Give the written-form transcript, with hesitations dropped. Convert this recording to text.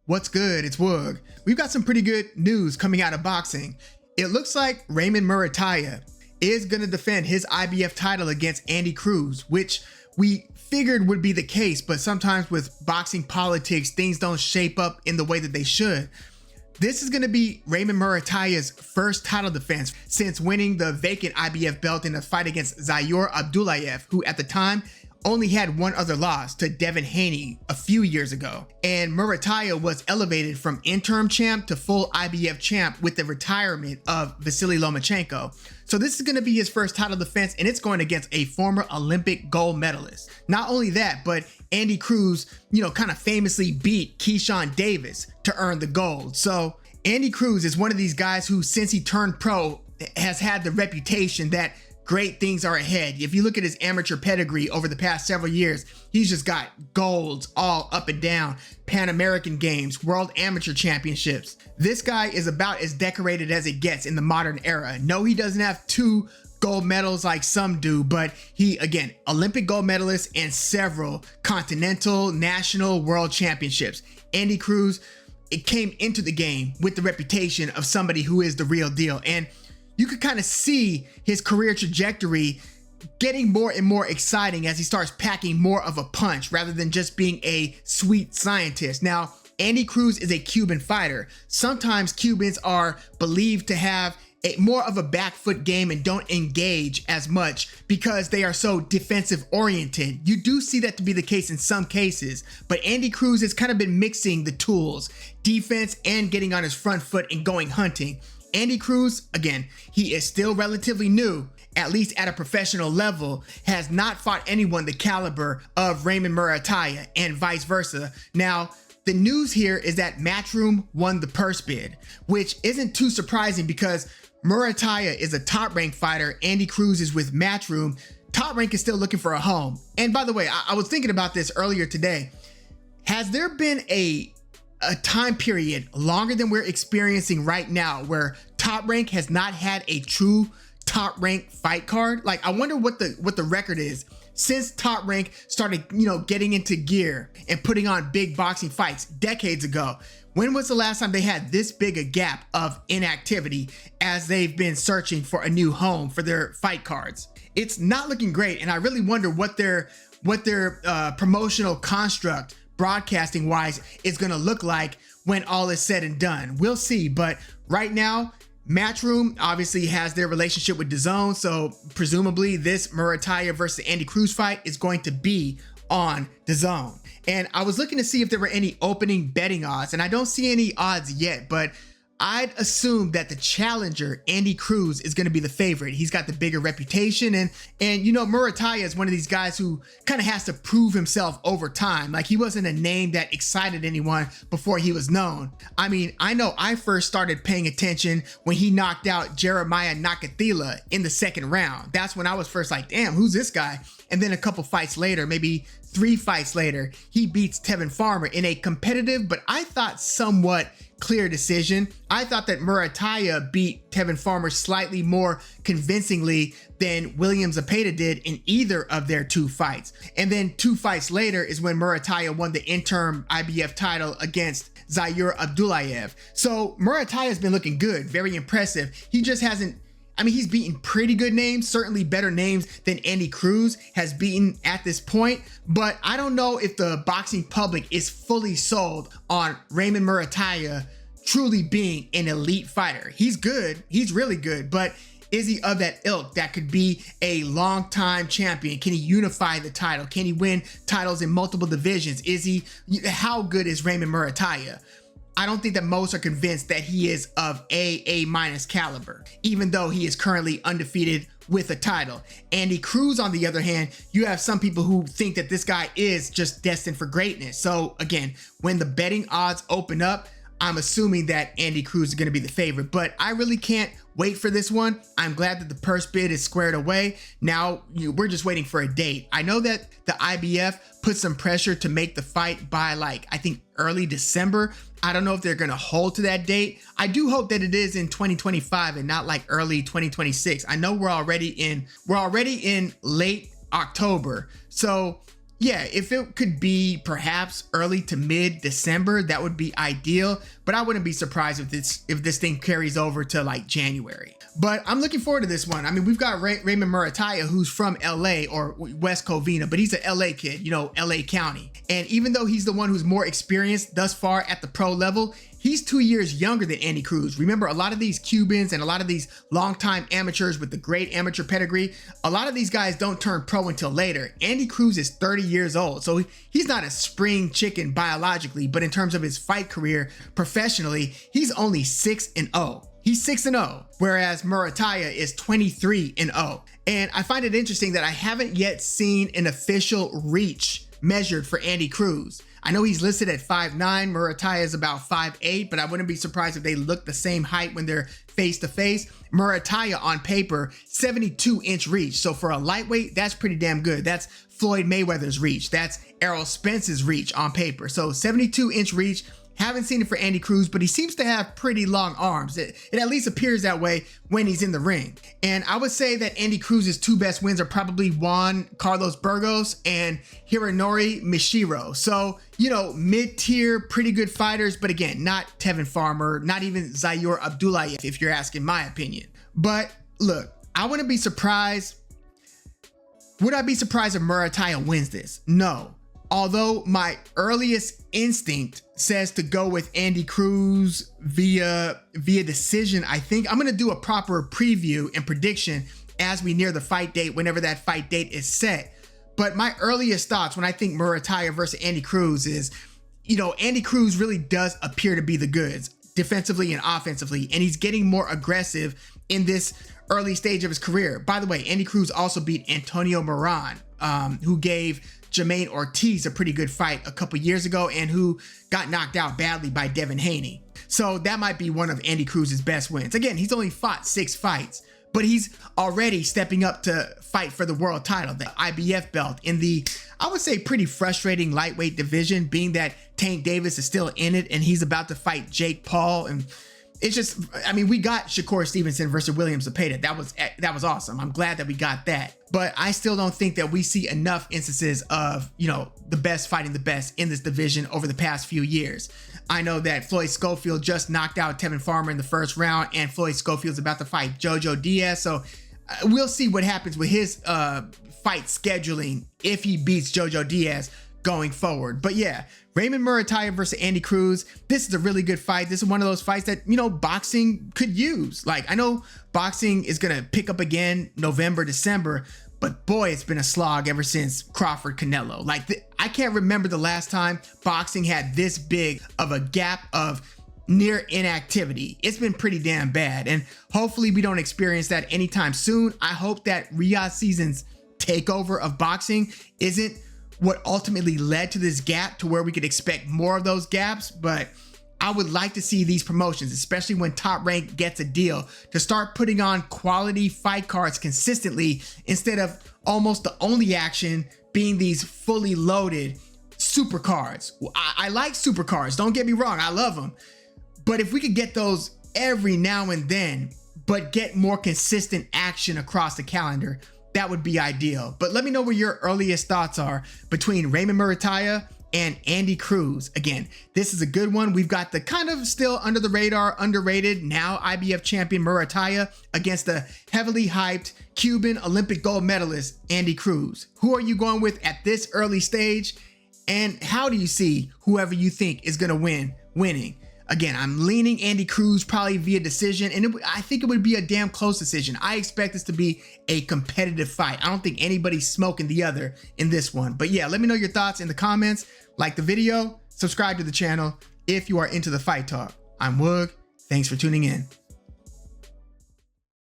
What's good? It's Woog. We've got some pretty good news coming out of boxing. It looks like Raymond Muratalla is going to defend his IBF title against Andy Cruz, which we figured would be the case, but sometimes with boxing politics, things don't shape up in the way that they should. This is going to be Raymond Muratalla's first title defense since winning the vacant IBF belt in a fight against Zayor Abdullayev, who at the time only had one other loss to Devin Haney a few years ago. And Muratalla was elevated from interim champ to full IBF champ with the retirement of Vasily Lomachenko. So this is going to be his first title defense, and it's going against a former Olympic gold medalist. Not only that, but Andy Cruz, kind of famously beat Keyshawn Davis to earn the gold. So Andy Cruz is one of these guys who, since he turned pro, has had the reputation that great things are ahead. If you look at his amateur pedigree over the past several years, he's just got golds all up and down. Pan American Games, World Amateur Championships. This guy is about as decorated as it gets in the modern era. No, he doesn't have 2 gold medals like some do, but he, again, Olympic gold medalist and several continental, national, world championships. Andy Cruz, it came into the game with the reputation of somebody who is the real deal. And you could kind of see his career trajectory getting more and more exciting as he starts packing more of a punch rather than just being a sweet scientist. Now, Andy Cruz is a Cuban fighter. Sometimes Cubans are believed to have more of a back foot game and don't engage as much because they are so defensive oriented. You do see that to be the case in some cases, but Andy Cruz has kind of been mixing the tools, defense and getting on his front foot and going hunting. Andy Cruz, again, he is still relatively new, at least at a professional level, has not fought anyone the caliber of Raymond Muratalla and vice versa. Now, the news here is that Matchroom won the purse bid, which isn't too surprising because Muratalla is a top-ranked fighter. Andy Cruz is with Matchroom. Top Rank is still looking for a home. And by the way, I was thinking about this earlier today. Has there been a time period longer than we're experiencing right now where Top Rank has not had a true Top Rank fight card? Like, I wonder what the record is since Top Rank started, getting into gear and putting on big boxing fights decades ago. When was the last time they had this big a gap of inactivity as they've been searching for a new home for their fight cards? It's not looking great, and I really wonder what their promotional construct broadcasting wise is going to look like when all is said and done. We'll see, but right now Matchroom obviously has their relationship with DAZN, so presumably this Muratalla versus Andy Cruz fight is going to be on DAZN. And I was looking to see if there were any opening betting odds, and I don't see any odds yet, but I'd assume that the challenger, Andy Cruz, is going to be the favorite. He's got the bigger reputation, and Muratalla is one of these guys who kind of has to prove himself over time. Like, he wasn't a name that excited anyone before he was known. I mean, I know I first started paying attention when he knocked out Jeremiah Nakathila in the 2nd round. That's when I was first like, damn, who's this guy? And then a couple fights later, maybe 3 fights later, he beats Tevin Farmer in a competitive, but I thought somewhat clear decision. I thought that Muratalla beat Tevin Farmer slightly more convincingly than William Zepeda did in either of their 2 fights. And then 2 fights later is when Muratalla won the interim IBF title against Zayor Abdullayev. So Muratalla has been looking good, very impressive. He just hasn't, he's beaten pretty good names, certainly better names than Andy Cruz has beaten at this point, but I don't know if the boxing public is fully sold on Raymond Muratalla truly being an elite fighter. He's good, he's really good, but is he of that ilk that could be a long-time champion? Can he unify the title? Can he win titles in multiple divisions? How good is Raymond Muratalla? I don't think that most are convinced that he is of A- caliber, even though he is currently undefeated with a title. Andy Cruz, on the other hand, you have some people who think that this guy is just destined for greatness. So again, when the betting odds open up, I'm assuming that Andy Cruz is going to be the favorite, but I really can't wait for this one. I'm glad that the purse bid is squared away. Now we're just waiting for a date. I know that the IBF put some pressure to make the fight by I think early December. I don't know if they're going to hold to that date. I do hope that it is in 2025 and not early 2026. I know we're already in late October. So yeah, if it could be perhaps early to mid-December, that would be ideal, but I wouldn't be surprised if this thing carries over to like January. But I'm looking forward to this one. I mean, we've got Raymond Muratalla, who's from LA or West Covina, but he's an LA kid, you know, LA County. And even though he's the one who's more experienced thus far at the pro level, he's 2 years younger than Andy Cruz. Remember, a lot of these Cubans and a lot of these longtime amateurs with the great amateur pedigree, a lot of these guys don't turn pro until later. Andy Cruz is 30 years old, so he's not a spring chicken biologically, but in terms of his fight career professionally, he's only 6-0. He's 6-0, whereas Muratalla is 23-0. And I find it interesting that I haven't yet seen an official reach measured for Andy Cruz. I know he's listed at 5'9", Muratalla is about 5'8", but I wouldn't be surprised if they look the same height when they're face to face. Muratalla on paper, 72-inch reach. So for a lightweight, that's pretty damn good. That's Floyd Mayweather's reach. That's Errol Spence's reach on paper. So 72-inch reach. Haven't seen it for Andy Cruz, but he seems to have pretty long arms. It at least appears that way when he's in the ring. And I would say that Andy Cruz's two best wins are probably Juan Carlos Burgos and Hironori Mishiro. So, you know, mid-tier, pretty good fighters, but again, not Tevin Farmer, not even Zaire Abdullayev, if you're asking my opinion. But look, I wouldn't be surprised. Would I be surprised if Muratalla wins this? No. Although my earliest instinct says to go with Andy Cruz via decision, I think I'm going to do a proper preview and prediction as we near the fight date, whenever that fight date is set. But my earliest thoughts when I think Muratalla versus Andy Cruz is, you know, Andy Cruz really does appear to be the goods defensively and offensively, and he's getting more aggressive in this early stage of his career. By the way, Andy Cruz also beat Antonio Moran, who gave Jermaine Ortiz a pretty good fight a couple years ago and who got knocked out badly by Devin Haney. So that might be one of Andy Cruz's best wins. Again, he's only fought 6 fights, but he's already stepping up to fight for the world title, the IBF belt, in the, I would say, pretty frustrating lightweight division, being that Tank Davis is still in it and he's about to fight Jake Paul. And it's just, I mean, we got Shakur Stevenson versus William Zepeda. That was awesome. I'm glad that we got that. But I still don't think that we see enough instances of, you know, the best fighting the best in this division over the past few years. I know that Floyd Schofield just knocked out Tevin Farmer in the first round, and Floyd Schofield's about to fight Jojo Diaz. So we'll see what happens with his fight scheduling if he beats Jojo Diaz going forward. But yeah, Raymond Muratalla versus Andy Cruz. This is a really good fight. This is one of those fights that, you know, boxing could use. Like, I know boxing is going to pick up again November, December, but boy, it's been a slog ever since Crawford Canelo. Like, I can't remember the last time boxing had this big of a gap of near inactivity. It's been pretty damn bad. And hopefully we don't experience that anytime soon. I hope that Riyadh season's takeover of boxing isn't what ultimately led to this gap to where we could expect more of those gaps. But I would like to see these promotions, especially when Top Rank gets a deal, to start putting on quality fight cards consistently instead of almost the only action being these fully loaded super cards. I like super cards, don't get me wrong, I love them. But if we could get those every now and then, but get more consistent action across the calendar, that would be ideal. But let me know what your earliest thoughts are between Raymond Muratalla and Andy Cruz. Again, this is a good one. We've got the kind of still under the radar, underrated, now IBF champion Muratalla against the heavily hyped Cuban Olympic gold medalist Andy Cruz. Who are you going with at this early stage? And how do you see whoever you think is going to winning? Again, I'm leaning Andy Cruz probably via decision, and I think it would be a damn close decision. I expect this to be a competitive fight. I don't think anybody's smoking the other in this one. But yeah, let me know your thoughts in the comments. Like the video, subscribe to the channel if you are into the fight talk. I'm Woog. Thanks for tuning in.